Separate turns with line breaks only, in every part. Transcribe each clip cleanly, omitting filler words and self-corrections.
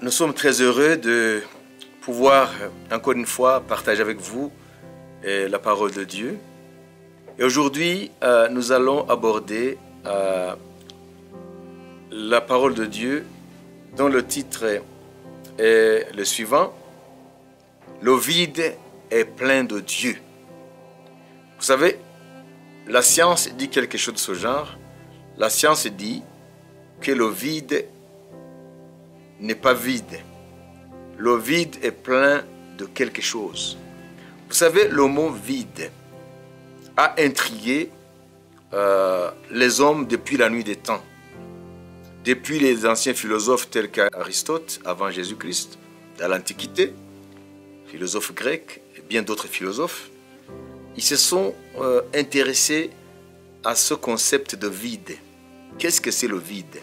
Nous sommes très heureux de pouvoir encore une fois partager avec vous la parole de Dieu. Et aujourd'hui, nous allons aborder la parole de Dieu dont le titre est le suivant: Le vide est plein de Dieu. Vous savez, la science dit quelque chose de ce genre. La science dit que le vide n'est pas vide. Le vide est plein de quelque chose. Vous savez, le mot vide a intrigué les hommes depuis la nuit des temps. Depuis les anciens philosophes tels qu'Aristote, avant Jésus-Christ, dans l'Antiquité, philosophes grecs et bien d'autres philosophes, ils se sont intéressés à ce concept de vide. Qu'est-ce que c'est le vide?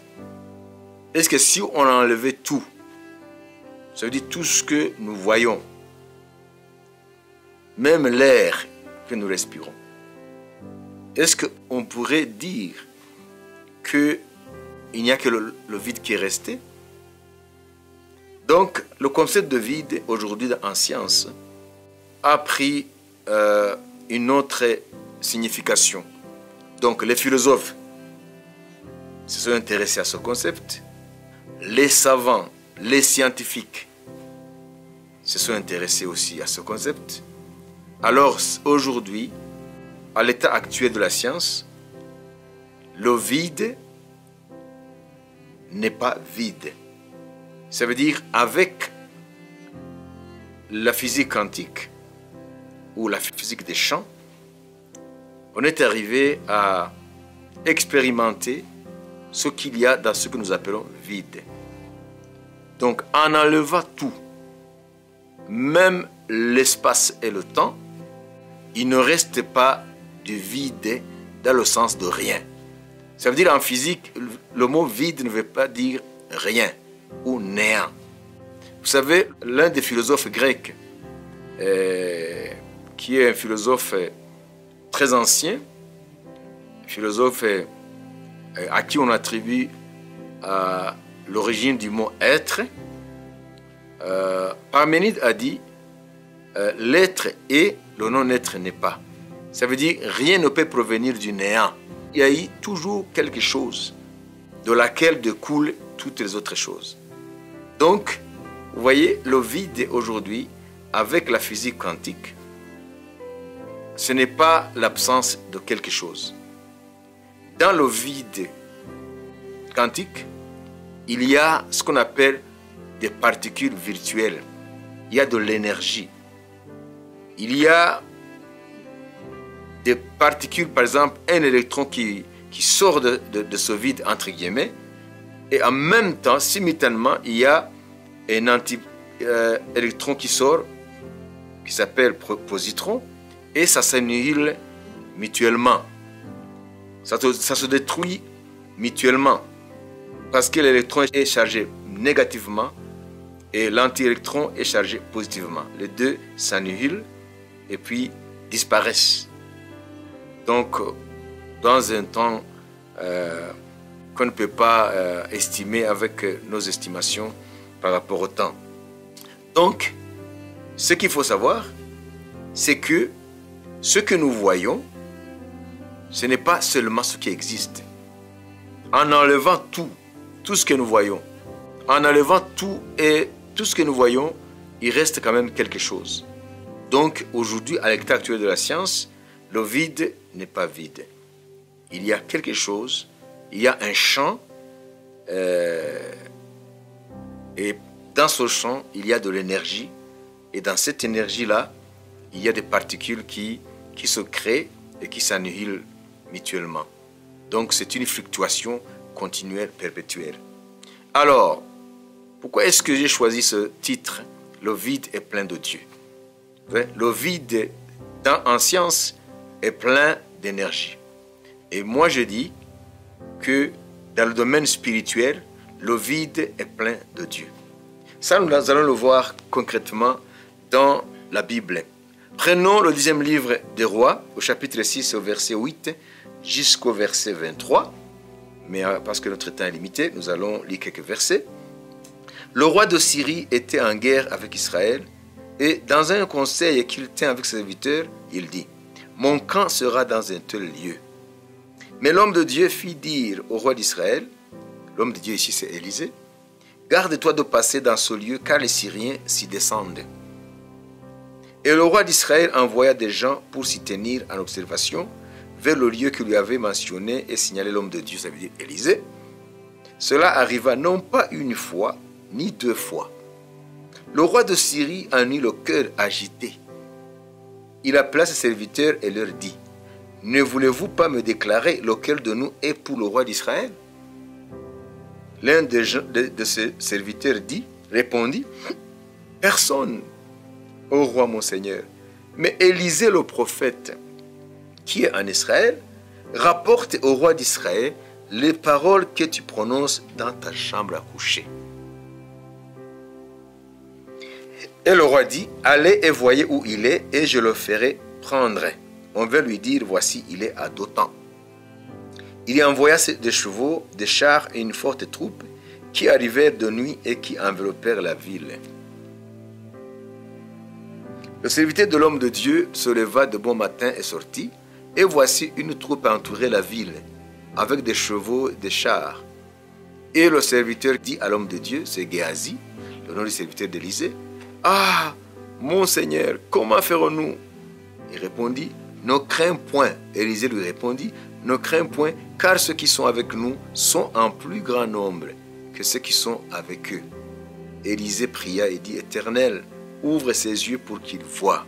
Est-ce que si on enlevait tout, ça veut dire tout ce que nous voyons, même l'air que nous respirons, est-ce qu'on pourrait dire qu'il n'y a que le vide qui est resté? Donc, le concept de vide, aujourd'hui en science, a pris une autre signification. Donc, les philosophes se sont intéressés à ce concept. Les savants, les scientifiques se sont intéressés aussi à ce concept. Alors, aujourd'hui, à l'état actuel de la science, le vide n'est pas vide. Ça veut dire, avec la physique quantique ou la physique des champs, on est arrivé à expérimenter ce qu'il y a dans ce que nous appelons vide. Donc, en enlevant tout, même l'espace et le temps, il ne reste pas du vide dans le sens de rien. Ça veut dire en physique, le mot vide ne veut pas dire rien ou néant. Vous savez, l'un des philosophes grecs, qui est un philosophe très ancien, philosophe à qui on attribue l'origine du mot être, Parménide a dit l'être est, le non-être n'est pas. Ça veut dire rien ne peut provenir du néant. Il y a eu toujours quelque chose de laquelle découlent toutes les autres choses. Donc, vous voyez, le vide aujourd'hui, avec la physique quantique, ce n'est pas l'absence de quelque chose. Dans le vide quantique, il y a ce qu'on appelle des particules virtuelles. Il y a de l'énergie. Il y a des particules, par exemple, un électron qui sort de ce vide, entre guillemets, et en même temps, simultanément, il y a un anti-électron qui sort, qui s'appelle positron, et ça s'annihile mutuellement. Ça se détruit mutuellement, parce que l'électron est chargé négativement et l'anti-électron est chargé positivement. Les deux s'annihilent et puis disparaissent. Donc, dans un temps qu'on ne peut pas estimer avec nos estimations par rapport au temps. Donc, ce qu'il faut savoir, c'est que ce que nous voyons, ce n'est pas seulement ce qui existe. En enlevant tout ce que nous voyons, en enlevant tout ce que nous voyons, il reste quand même quelque chose. Donc aujourd'hui, à l'état actuel de la science, le vide n'est pas vide. Il y a quelque chose, il y a un champ, et dans ce champ, il y a de l'énergie, et dans cette énergie-là, il y a des particules qui se créent et qui s'annihilent mutuellement. Donc c'est une fluctuation continuelle, perpétuelle. Alors, pourquoi est-ce que j'ai choisi ce titre? Le vide est plein de Dieu. Le vide en science est plein d'énergie. Et moi je dis que dans le domaine spirituel, le vide est plein de Dieu. Ça, nous allons le voir concrètement dans la Bible. Prenons le 10e livre des Rois, au chapitre 6, au verset 8 jusqu'au verset 23. Mais parce que notre temps est limité, nous allons lire quelques versets. Le roi de Syrie était en guerre avec Israël et dans un conseil qu'il tient avec ses serviteurs, il dit « Mon camp sera dans un tel lieu. » Mais l'homme de Dieu fit dire au roi d'Israël, l'homme de Dieu ici c'est Élisée, « Garde-toi de passer dans ce lieu car les Syriens s'y descendent. » Et le roi d'Israël envoya des gens pour s'y tenir en observation vers le lieu qu'il lui avait mentionné et signalé l'homme de Dieu, ça veut dire Élisée. Cela arriva non pas une fois, ni deux fois. Le roi de Syrie en eut le cœur agité. Il appela ses serviteurs et leur dit, « Ne voulez-vous pas me déclarer lequel de nous est pour le roi d'Israël » L'un de ses serviteurs répondit, « Personne, ô roi mon Seigneur, mais Élisée le prophète, qui est en Israël, rapporte au roi d'Israël les paroles que tu prononces dans ta chambre à coucher. » Et le roi dit, « Allez et voyez où il est, et je le ferai prendre. » On va lui dire, « Voici, il est à Dothan. » Il y envoya des chevaux, des chars et une forte troupe qui arrivèrent de nuit et qui enveloppèrent la ville. Le serviteur de l'homme de Dieu se leva de bon matin et sortit, et voici une troupe entourait la ville, avec des chevaux, des chars. Et le serviteur dit à l'homme de Dieu, c'est Géasi, le nom du serviteur d'Élisée, « Ah, mon Seigneur, comment ferons-nous » Il répondit, « Ne crains point. » Élisée lui répondit, « Ne crains point, car ceux qui sont avec nous sont en plus grand nombre que ceux qui sont avec eux. » Élisée pria et dit, « Éternel, ouvre ses yeux pour qu'il voie. »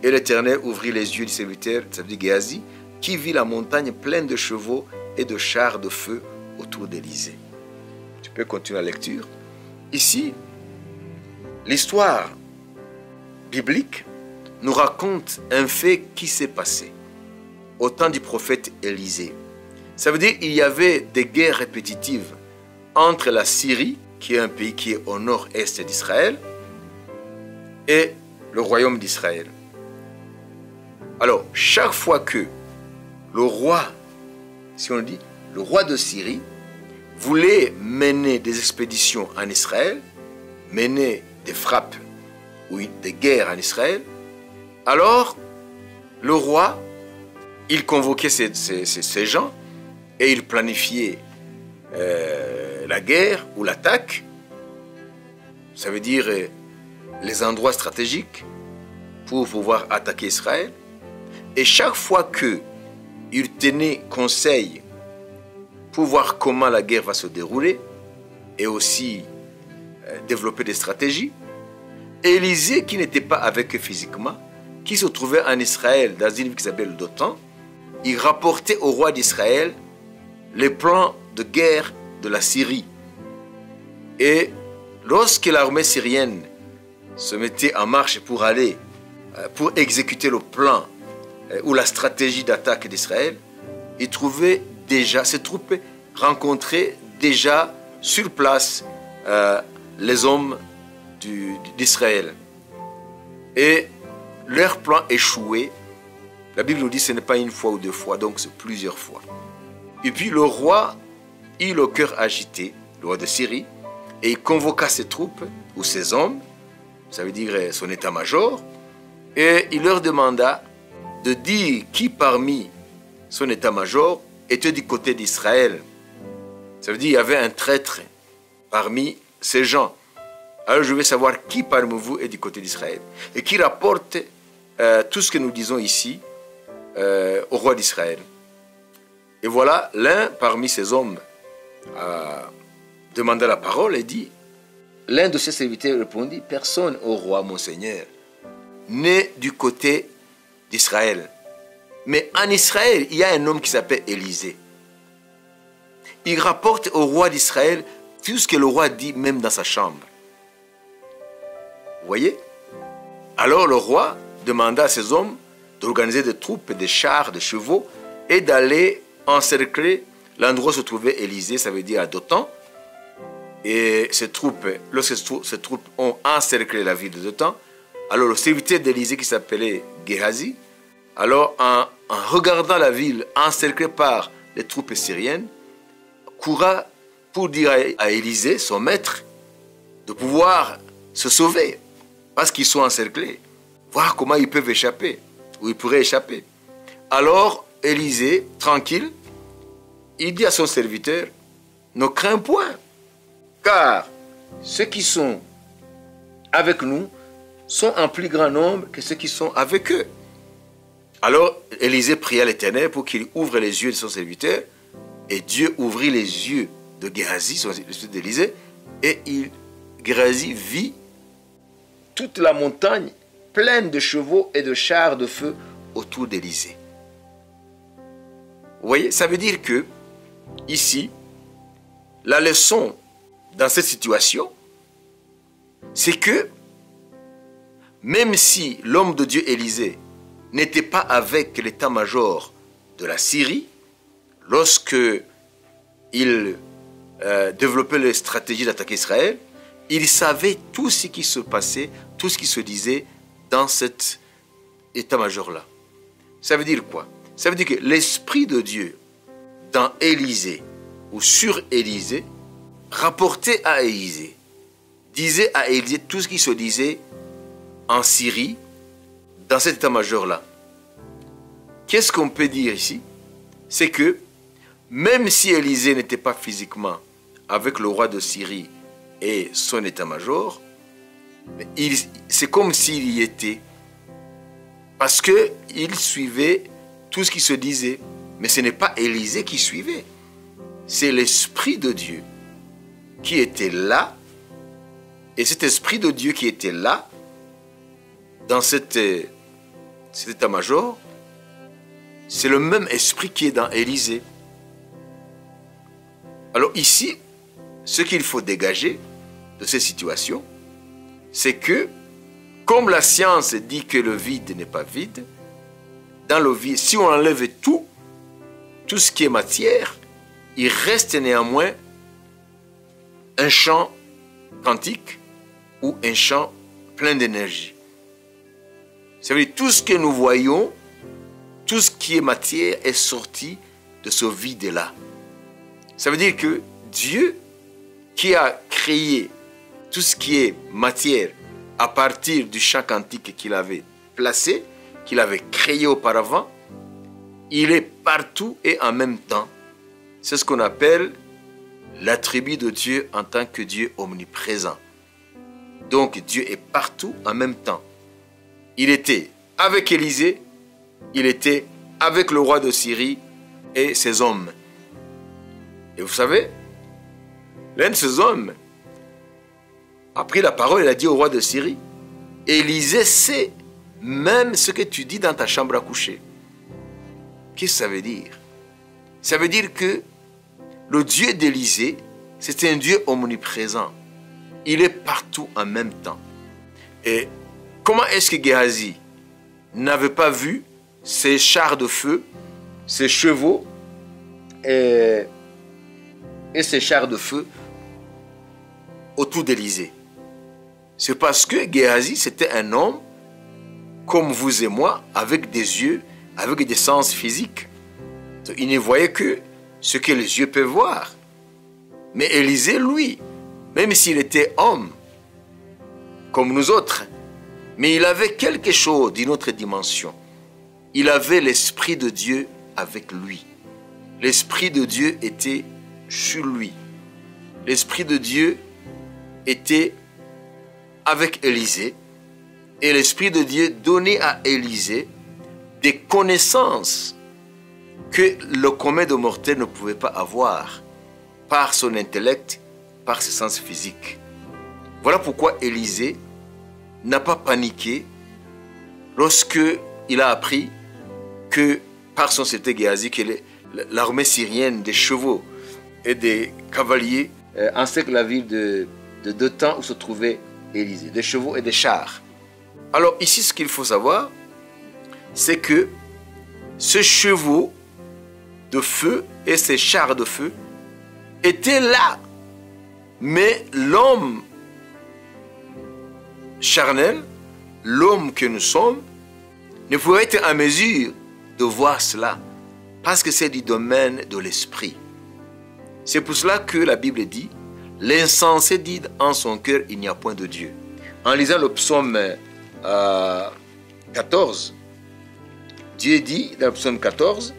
Et l'Éternel ouvrit les yeux du serviteur, ça veut dire Géasi, qui vit la montagne pleine de chevaux et de chars de feu autour d'Élisée. Tu peux continuer la lecture. Ici, l'histoire biblique nous raconte un fait qui s'est passé au temps du prophète Élisée. Ça veut dire qu'il y avait des guerres répétitives entre la Syrie, qui est un pays qui est au nord-est d'Israël, et le royaume d'Israël. Alors, chaque fois que le roi, si on dit le roi de Syrie, voulait mener des expéditions en Israël, mener des frappes ou des guerres en Israël, alors le roi, il convoquait ces gens et il planifiait la guerre ou l'attaque. Ça veut dire les endroits stratégiques pour pouvoir attaquer Israël. Et chaque fois qu'il tenait conseil pour voir comment la guerre va se dérouler et aussi développer des stratégies, Élisée, qui n'était pas avec eux physiquement, qui se trouvait en Israël dans une ville qui s'appelle Dothan, il rapportait au roi d'Israël les plans de guerre de la Syrie. Et lorsque l'armée syrienne se mettait en marche pour exécuter le plan ou la stratégie d'attaque d'Israël, il trouvait déjà, ces troupes rencontraient déjà sur place les hommes d'Israël. Et leur plan échouait. La Bible nous dit que ce n'est pas une fois ou deux fois, donc c'est plusieurs fois. Et puis le roi eut le cœur agité, le roi de Syrie, et il convoqua ses troupes, ou ses hommes, ça veut dire son état-major, et il leur demanda de dire qui parmi son état-major était du côté d'Israël. Ça veut dire qu'il y avait un traître parmi ces gens. Alors je veux savoir qui parmi vous est du côté d'Israël et qui rapporte tout ce que nous disons ici au roi d'Israël. Et voilà, l'un parmi ces hommes a demandé la parole et dit, l'un de ses serviteurs répondit, « Personne, ô roi, mon Seigneur, n'est du côté d'Israël. Mais en Israël, il y a un homme qui s'appelle Élisée. Il rapporte au roi d'Israël tout ce que le roi dit même dans sa chambre. » Vous voyez? Alors le roi demanda à ses hommes d'organiser des troupes, des chars, des chevaux et d'aller encercler l'endroit où se trouvait Élisée, ça veut dire à Dothan. Et ces troupes, lorsque ces troupes ont encerclé la ville de Dothan, alors le serviteur d'Élisée qui s'appelait Géasi, alors en regardant la ville encerclée par les troupes syriennes, courra pour dire à Élisée, son maître, de pouvoir se sauver, parce qu'ils sont encerclés, voir comment ils peuvent échapper, ou ils pourraient échapper. Alors, Élisée, tranquille, il dit à son serviteur, ne crains point, car ceux qui sont avec nous sont en plus grand nombre que ceux qui sont avec eux. Alors, Élisée pria l'Éternel pour qu'il ouvre les yeux de son serviteur, et Dieu ouvrit les yeux de Géhazi, son serviteur d'Élisée, et Géhazi vit toute la montagne pleine de chevaux et de chars de feu autour d'Élisée. Vous voyez, ça veut dire que, ici, la leçon dans cette situation, c'est que, même si l'homme de Dieu Élisée n'était pas avec l'état-major de la Syrie, lorsque il développait les stratégies d'attaquer Israël, il savait tout ce qui se passait, tout ce qui se disait dans cet état-major-là. Ça veut dire quoi? Ça veut dire que l'Esprit de Dieu dans Élisée ou sur Élisée rapportait à Élisée, disait à Élisée tout ce qui se disait en Syrie, dans cet état-major-là. Qu'est-ce qu'on peut dire ici? C'est que même si Élisée n'était pas physiquement avec le roi de Syrie et son état-major, c'est comme s'il y était, parce qu'il suivait tout ce qui se disait. Mais ce n'est pas Élisée qui suivait, c'est l'Esprit de Dieu qui était là, et cet Esprit de Dieu qui était là, dans cet état-major, c'est le même esprit qui est dans Élisée. Alors ici, ce qu'il faut dégager de ces situations, c'est que, comme la science dit que le vide n'est pas vide, dans le vide, si on enlève tout ce qui est matière, il reste néanmoins un champ quantique ou un champ plein d'énergie. Ça veut dire tout ce que nous voyons, tout ce qui est matière est sorti de ce vide-là. Ça veut dire que Dieu, qui a créé tout ce qui est matière à partir du champ quantique qu'il avait placé, qu'il avait créé auparavant, il est partout et en même temps. C'est ce qu'on appelle l'attribut de Dieu en tant que Dieu omniprésent. Donc Dieu est partout en même temps. Il était avec Élisée, il était avec le roi de Syrie et ses hommes. Et vous savez, l'un de ces hommes a pris la parole et a dit au roi de Syrie, Élisée sait même ce que tu dis dans ta chambre à coucher. Qu'est-ce que ça veut dire? Ça veut dire que le Dieu d'Élisée, c'est un Dieu omniprésent. Il est partout en même temps. Et comment est-ce que Géhazi n'avait pas vu ces chars de feu, ces chevaux et ces chars de feu autour d'Élisée? C'est parce que Géhazi, c'était un homme comme vous et moi, avec des yeux, avec des sens physiques. Il ne voyait que ce que les yeux peuvent voir. Mais Élisée, lui, même s'il était homme, comme nous autres, mais il avait quelque chose d'une autre dimension. Il avait l'Esprit de Dieu avec lui. L'Esprit de Dieu était sur lui. L'Esprit de Dieu était avec Élisée. Et l'Esprit de Dieu donnait à Élisée des connaissances que le commun de mortels ne pouvait pas avoir par son intellect, par ses sens physiques. Voilà pourquoi Élisée n'a pas paniqué lorsque il a appris que par son serviteur Géhazi, que l'armée syrienne des chevaux et des cavaliers encercle la ville de Dothan où se trouvait Élisée, des chevaux et des chars. Alors ici, ce qu'il faut savoir, c'est que ces chevaux de feu et ces chars de feu étaient là. Mais l'homme charnel, l'homme que nous sommes, ne pouvait être en mesure de voir cela parce que c'est du domaine de l'esprit. C'est pour cela que la Bible dit, L'insensé dit en son cœur, il n'y a point de Dieu. En lisant le psaume 14, Dieu dit dans le psaume 14,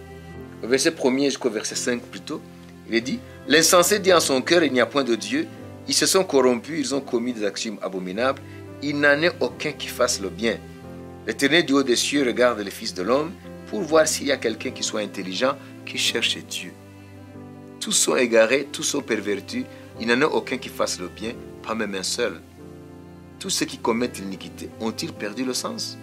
verset 1er jusqu'au verset 5 plutôt, il est dit, l'insensé dit en son cœur, il n'y a point de Dieu. Ils se sont corrompus, ils ont commis des actions abominables. Il n'en est aucun qui fasse le bien. L'Éternel du haut des cieux regarde les fils de l'homme pour voir s'il y a quelqu'un qui soit intelligent, qui cherche Dieu. Tous sont égarés, tous sont pervertis. Il n'en a aucun qui fasse le bien, pas même un seul. Tous ceux qui commettent l'iniquité ont-ils perdu le sens?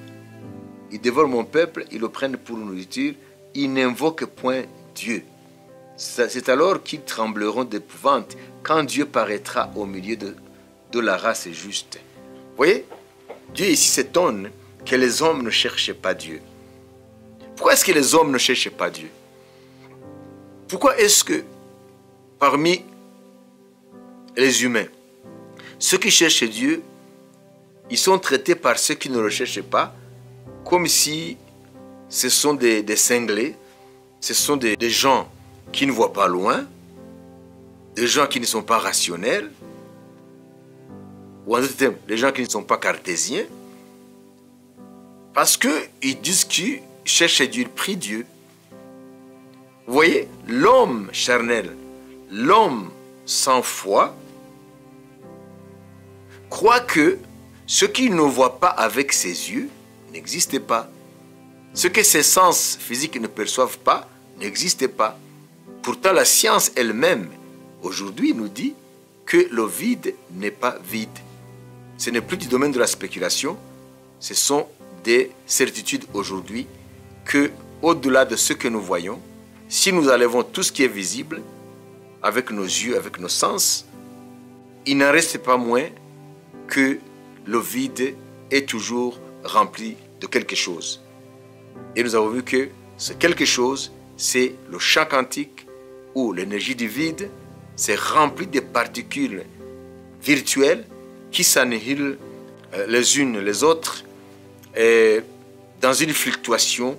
Ils dévorent mon peuple, ils le prennent pour nourriture, ils n'invoquent point Dieu. C'est alors qu'ils trembleront d'épouvante quand Dieu paraîtra au milieu de la race juste. Vous voyez, Dieu ici s'étonne que les hommes ne cherchent pas Dieu. Pourquoi est-ce que les hommes ne cherchent pas Dieu? Pourquoi est-ce que parmi les humains, ceux qui cherchent Dieu, ils sont traités par ceux qui ne le cherchent pas comme si ce sont des cinglés, ce sont des gens qui ne voient pas loin, des gens qui ne sont pas rationnels, ou en d'autres termes, des gens qui ne sont pas cartésiens, parce qu'ils disent qu'ils cherchent Dieu, ils prient Dieu. Vous voyez, l'homme charnel, l'homme sans foi, croit que ce qu'il ne voit pas avec ses yeux n'existe pas. Ce que ses sens physiques ne perçoivent pas n'existe pas. Pourtant, la science elle-même, aujourd'hui, nous dit que le vide n'est pas vide. Ce n'est plus du domaine de la spéculation, ce sont des certitudes aujourd'hui que, au-delà de ce que nous voyons, si nous enlevons tout ce qui est visible, avec nos yeux, avec nos sens, il n'en reste pas moins que le vide est toujours rempli de quelque chose. Et nous avons vu que ce quelque chose, c'est le champ quantique où l'énergie du vide s'est remplie de particules virtuelles qui s'annihilent les unes les autres et dans une fluctuation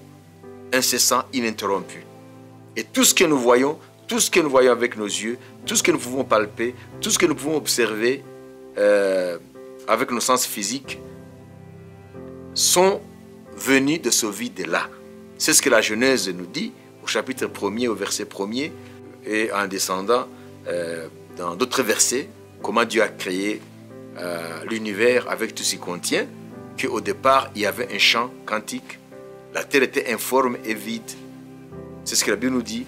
incessante, ininterrompue. Et tout ce que nous voyons, tout ce que nous voyons avec nos yeux, tout ce que nous pouvons palper, tout ce que nous pouvons observer avec nos sens physiques, sont venus de ce vide-là. C'est ce que la Genèse nous dit au chapitre 1er, au verset 1er, et en descendant dans d'autres versets, comment Dieu a créé l'univers avec tout ce qu'il contient, qu'au départ, il y avait un champ quantique. La terre était informe et vide. C'est ce que la Bible nous dit.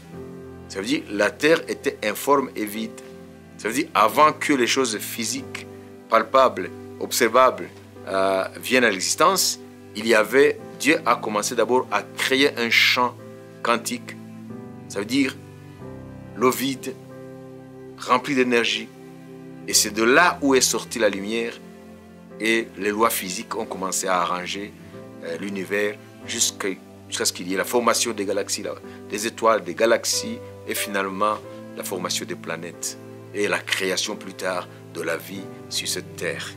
Ça veut dire que la terre était informe et vide. Ça veut dire avant que les choses physiques, palpables, observables viennent à l'existence, Dieu a commencé d'abord à créer un champ quantique. Ça veut dire le vide, rempli d'énergie. Et c'est de là où est sortie la lumière et les lois physiques ont commencé à arranger l'univers jusqu'à ce qu'il y ait la formation des galaxies, des étoiles, des galaxies et finalement la formation des planètes et la création plus tard de la vie sur cette terre.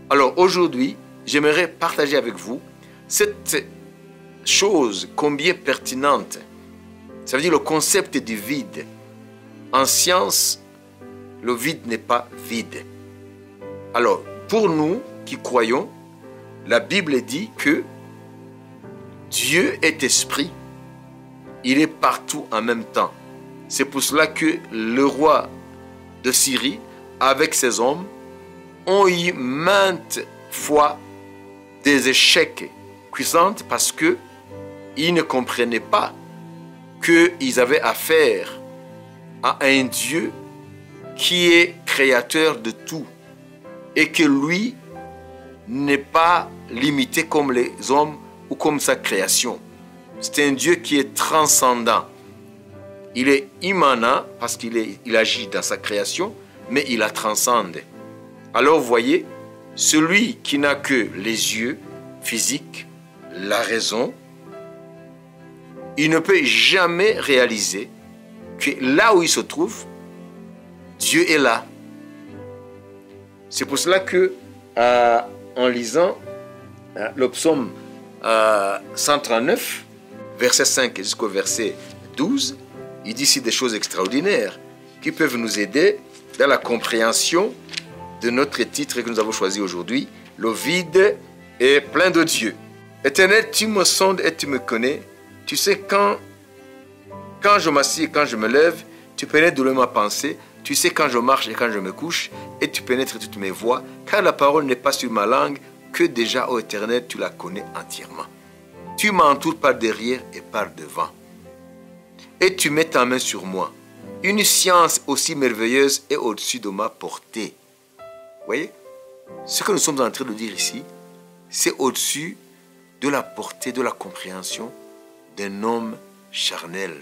Alors aujourd'hui, j'aimerais partager avec vous cette chose combien pertinente. Ça veut dire le concept du vide. En science, le vide n'est pas vide. Alors, pour nous qui croyons, la Bible dit que Dieu est esprit. Il est partout en même temps. C'est pour cela que le roi de Syrie, avec ses hommes, ont eu maintes fois des échecs cuisants parce qu'ils ne comprenaient pas qu'ils avaient affaire à un Dieu qui est créateur de tout et que lui n'est pas limité comme les hommes ou comme sa création. C'est un Dieu qui est transcendant. Il est immanent parce qu'il agit dans sa création, mais il la transcende. Alors vous voyez, celui qui n'a que les yeux physiques, la raison, il ne peut jamais réaliser que là où il se trouve, Dieu est là. C'est pour cela que, en lisant le psaume 139, verset 5 jusqu'au verset 12, il dit ici des choses extraordinaires qui peuvent nous aider dans la compréhension de notre titre que nous avons choisi aujourd'hui, le vide est plein de Dieu. Éternel, tu me sondes et tu me connais. Tu sais quand je m'assieds et quand je me lève, tu pénètres de ma pensée. Tu sais quand je marche et quand je me couche, et tu pénètres toutes mes voies, car la parole n'est pas sur ma langue, que déjà, ô Éternel, tu la connais entièrement. Tu m'entoures par derrière et par devant. Et tu mets ta main sur moi. Une science aussi merveilleuse est au-dessus de ma portée. Vous voyez? Ce que nous sommes en train de dire ici, c'est au-dessus de la portée, de la compréhension d'un homme charnel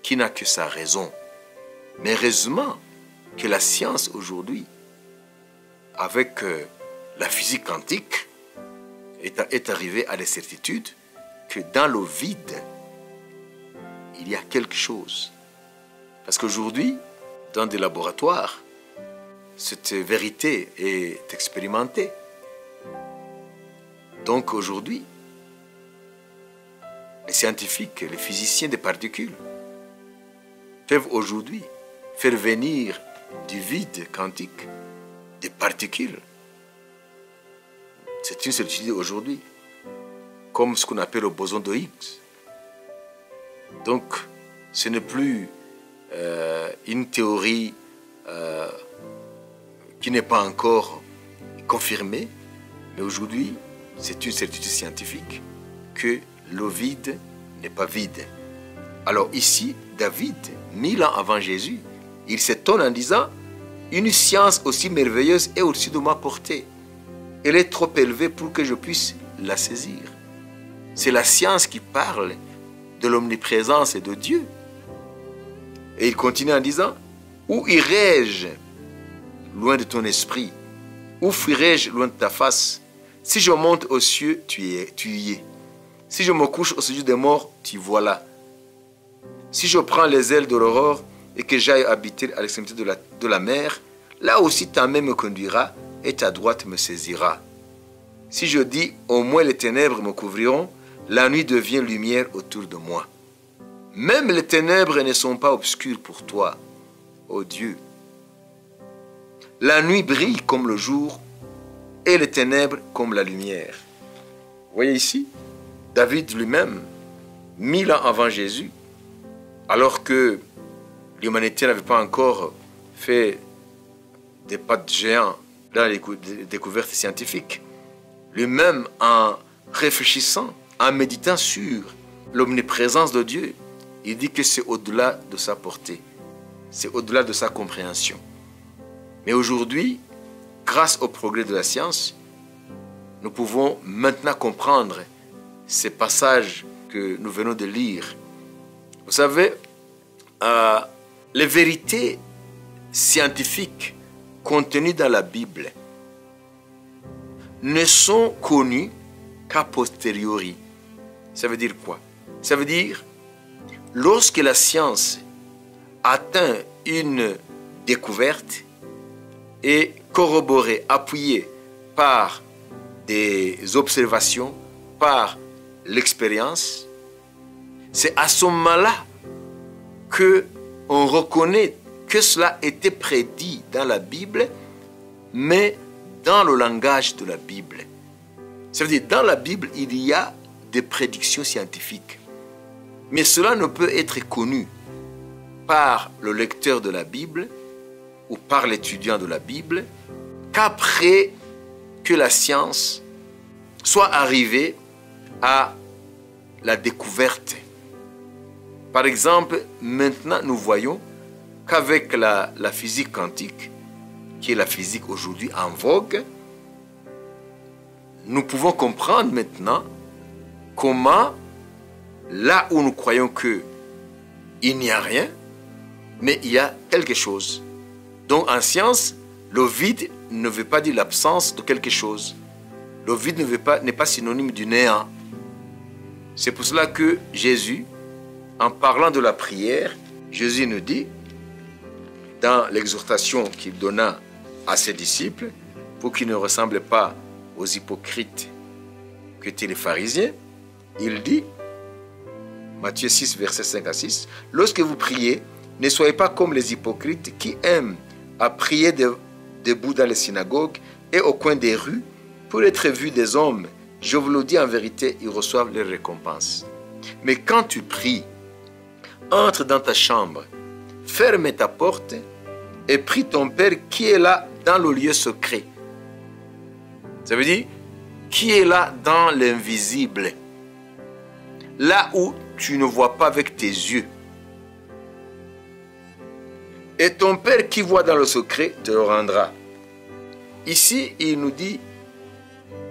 qui n'a que sa raison. Mais heureusement que la science aujourd'hui, avec la physique quantique, est arrivée à la certitude que dans le vide, il y a quelque chose. Parce qu'aujourd'hui, dans des laboratoires, cette vérité est expérimentée. Donc aujourd'hui, les scientifiques, les physiciens des particules peuvent aujourd'hui faire venir du vide quantique des particules. C'est une certitude aujourd'hui, comme ce qu'on appelle le boson de Higgs. Donc, ce n'est plus une théorie qui n'est pas encore confirmée, mais aujourd'hui, c'est une certitude scientifique que le vide n'est pas vide. Alors ici, David, 1000 ans avant Jésus, il s'étonne en disant « Une science aussi merveilleuse est au-dessus de ma portée. Elle est trop élevée pour que je puisse la saisir. » C'est la science qui parle de l'omniprésence de Dieu. Et il continue en disant « Où irai-je loin de ton esprit? Où fuirai-je loin de ta face? Si je monte aux cieux, tu y es. Si je me couche au séjour des morts, tu vois là. Si je prends les ailes de l'aurore et que j'aille habiter à l'extrémité de la mer, là aussi ta main me conduira et ta droite me saisira. Si je dis, au moins les ténèbres me couvriront, la nuit devient lumière autour de moi. Même les ténèbres ne sont pas obscures pour toi, ô Dieu. La nuit brille comme le jour et les ténèbres comme la lumière. Vous voyez ici, David lui-même, 1000 ans avant Jésus, alors que l'humanité n'avait pas encore fait des pas de géant dans les découvertes scientifiques, lui-même en réfléchissant, en méditant sur l'omniprésence de Dieu, il dit que c'est au-delà de sa portée, c'est au-delà de sa compréhension. Mais aujourd'hui, grâce au progrès de la science, nous pouvons maintenant comprendre ces passages que nous venons de lire. Vous savez, les vérités scientifiques contenues dans la Bible ne sont connues qu'a posteriori. Ça veut dire quoi? Ça veut dire, lorsque la science atteint une découverte et corroborée, appuyée par des observations, par l'expérience, c'est à ce moment-là qu'on reconnaît que cela était prédit dans la Bible, mais dans le langage de la Bible. Ça veut dire, dans la Bible, il y a des prédictions scientifiques. Mais cela ne peut être connu par le lecteur de la Bible ou par l'étudiant de la Bible qu'après que la science soit arrivée à la découverte. Par exemple, maintenant nous voyons qu'avec la physique quantique, qui est la physique aujourd'hui en vogue, nous pouvons comprendre maintenant comment, là où nous croyons qu'il n'y a rien, mais il y a quelque chose. Donc en science, le vide ne veut pas dire l'absence de quelque chose. Le vide n'est pas synonyme du néant. C'est pour cela que Jésus, en parlant de la prière, Jésus nous dit, dans l'exhortation qu'il donna à ses disciples, pour qu'ils ne ressemblent pas aux hypocrites qu'étaient les pharisiens, il dit, Matthieu 6, versets 5 à 6, « Lorsque vous priez, ne soyez pas comme les hypocrites qui aiment à prier debout dans les synagogues et au coin des rues pour être vus des hommes. Je vous le dis en vérité, ils reçoivent leur récompense. Mais quand tu pries, entre dans ta chambre, ferme ta porte et prie ton Père qui est là dans le lieu secret. Ça veut dire, qui est là dans l'invisible, là où tu ne vois pas avec tes yeux. Et ton Père qui voit dans le secret te le rendra. Ici, il nous dit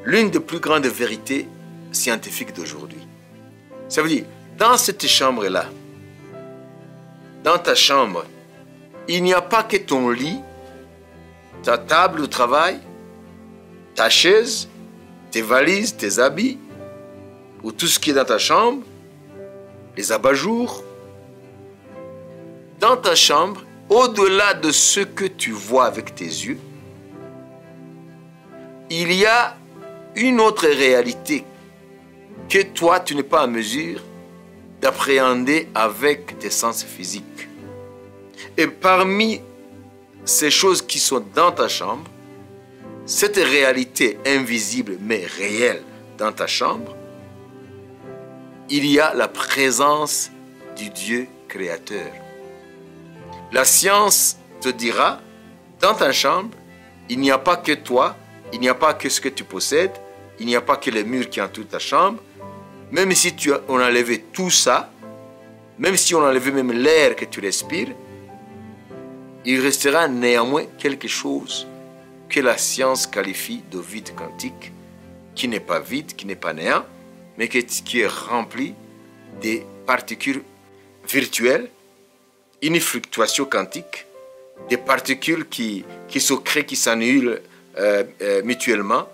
l'une des plus grandes vérités scientifiques d'aujourd'hui. Ça veut dire, dans cette chambre-là, dans ta chambre, il n'y a pas que ton lit, ta table de travail, ta chaise, tes valises, tes habits, ou tout ce qui est dans ta chambre, les abat-jours. Dans ta chambre, au-delà de ce que tu vois avec tes yeux, il y a une autre réalité que toi, tu n'es pas en mesure d'appréhender avec tes sens physiques. Et parmi ces choses qui sont dans ta chambre, cette réalité invisible mais réelle dans ta chambre, il y a la présence du Dieu créateur. La science te dira, dans ta chambre, il n'y a pas que toi, il n'y a pas que ce que tu possèdes, il n'y a pas que les murs qui entourent ta chambre. Même si on enlevait tout ça, même si on enlevait même l'air que tu respires, il restera néanmoins quelque chose que la science qualifie de vide quantique, qui n'est pas vide, qui n'est pas néant, mais qui est rempli des particules virtuelles, une fluctuation quantique, des particules qui se créent, qui s'annulent mutuellement.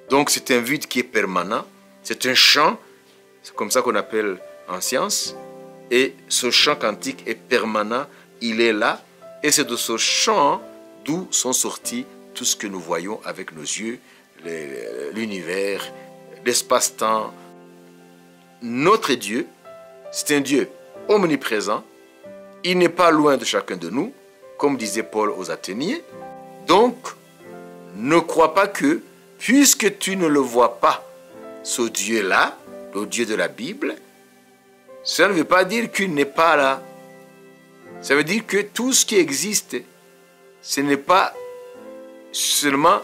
Donc c'est un vide qui est permanent, c'est un champ, c'est comme ça qu'on appelle en science, et ce champ quantique est permanent, il est là, et c'est de ce champ d'où sont sortis tout ce que nous voyons avec nos yeux, l'univers, l'espace-temps. Notre Dieu, c'est un Dieu omniprésent, il n'est pas loin de chacun de nous, comme disait Paul aux Athéniens. Donc, ne crois pas que, puisque tu ne le vois pas, ce Dieu-là, le Dieu de la Bible, ça ne veut pas dire qu'il n'est pas là. Ça veut dire que tout ce qui existe, ce n'est pas seulement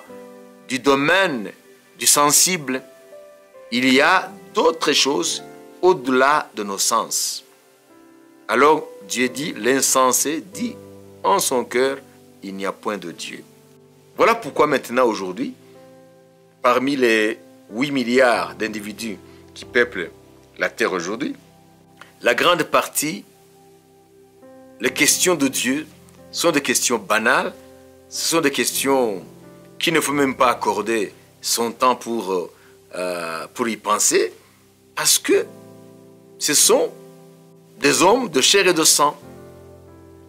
du domaine du sensible. Il y a d'autres choses au-delà de nos sens. Alors Dieu dit, l'insensé dit en son cœur, il n'y a point de Dieu. Voilà pourquoi maintenant aujourd'hui, parmi les 8 milliards d'individus qui peuplent la Terre aujourd'hui, la grande partie, les questions de Dieu sont des questions banales, ce sont des questions qu'il ne faut même pas accorder son temps pour y penser, parce que ce sont des hommes de chair et de sang.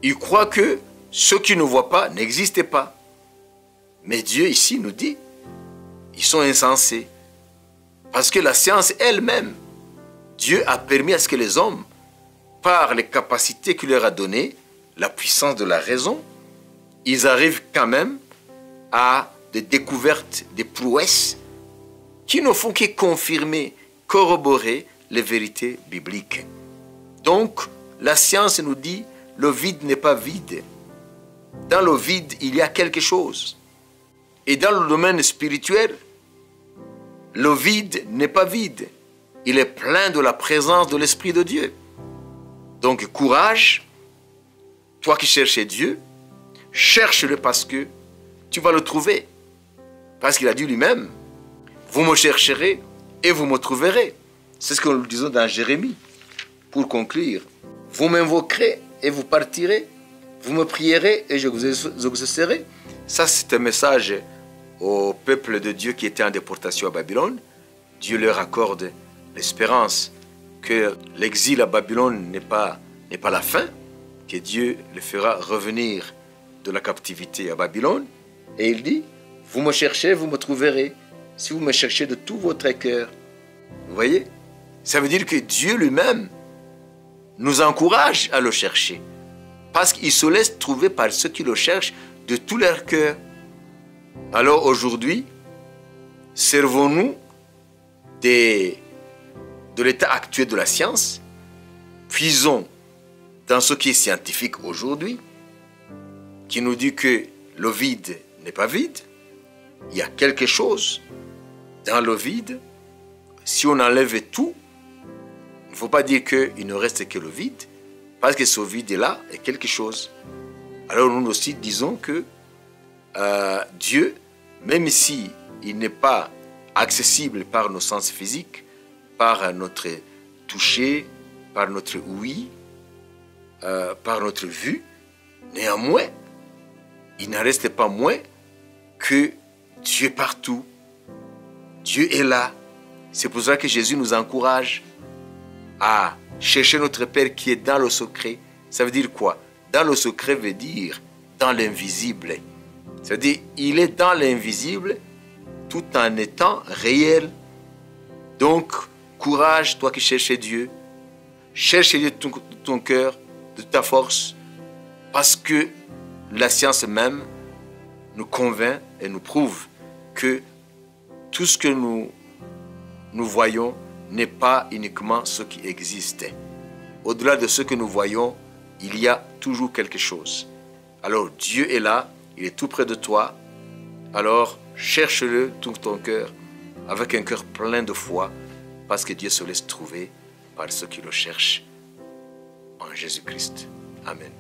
Ils croient que ceux qui ne voient pas n'existent pas. Mais Dieu ici nous dit, ils sont insensés. Parce que la science elle-même, Dieu a permis à ce que les hommes, par les capacités qu'il leur a données, la puissance de la raison, ils arrivent quand même à des découvertes, des prouesses qui ne font que confirmer, corroborer les vérités bibliques. Donc, la science nous dit, le vide n'est pas vide. Dans le vide, il y a quelque chose. Et dans le domaine spirituel, le vide n'est pas vide. Il est plein de la présence de l'Esprit de Dieu. Donc, courage, toi qui cherches Dieu, cherche-le parce que tu vas le trouver. Parce qu'il a dit lui-même, vous me chercherez et vous me trouverez. C'est ce que nous disons dans Jérémie. Pour conclure, vous m'invoquerez et vous partirez. Vous me prierez et je vous exaucerai. Ça, c'est un message au peuple de Dieu qui était en déportation à Babylone. Dieu leur accorde l'espérance que l'exil à Babylone n'est pas la fin, que Dieu les fera revenir de la captivité à Babylone. Et il dit, vous me cherchez, vous me trouverez, si vous me cherchez de tout votre cœur. Vous voyez? Ça veut dire que Dieu lui-même nous encourage à le chercher. Parce qu'il se laisse trouver par ceux qui le cherchent de tout leur cœur. Alors aujourd'hui, servons-nous de l'état actuel de la science, puisons dans ce qui est scientifique aujourd'hui, qui nous dit que le vide n'est pas vide. Il y a quelque chose dans le vide. Si on enlève tout, il ne faut pas dire qu'il ne reste que le vide, parce que ce vide-là est quelque chose. Alors nous aussi disons que Dieu, même si il n'est pas accessible par nos sens physiques, par notre toucher, par notre ouïe, par notre vue, néanmoins, il n'en reste pas moins que Dieu est partout. Dieu est là. C'est pour ça que Jésus nous encourage à chercher notre Père qui est dans le secret. Ça veut dire quoi? Dans le secret veut dire dans l'invisible. Ça veut dire il est dans l'invisible tout en étant réel. Donc, courage, toi qui cherches Dieu. Cherche Dieu de ton cœur, de ta force, parce que la science même nous convainc et nous prouve que tout ce que nous voyons n'est pas uniquement ce qui existe. Au-delà de ce que nous voyons, il y a toujours quelque chose. Alors Dieu est là, il est tout près de toi. Alors cherche-le tout ton cœur, avec un cœur plein de foi, parce que Dieu se laisse trouver par ceux qui le cherchent en Jésus-Christ. Amen.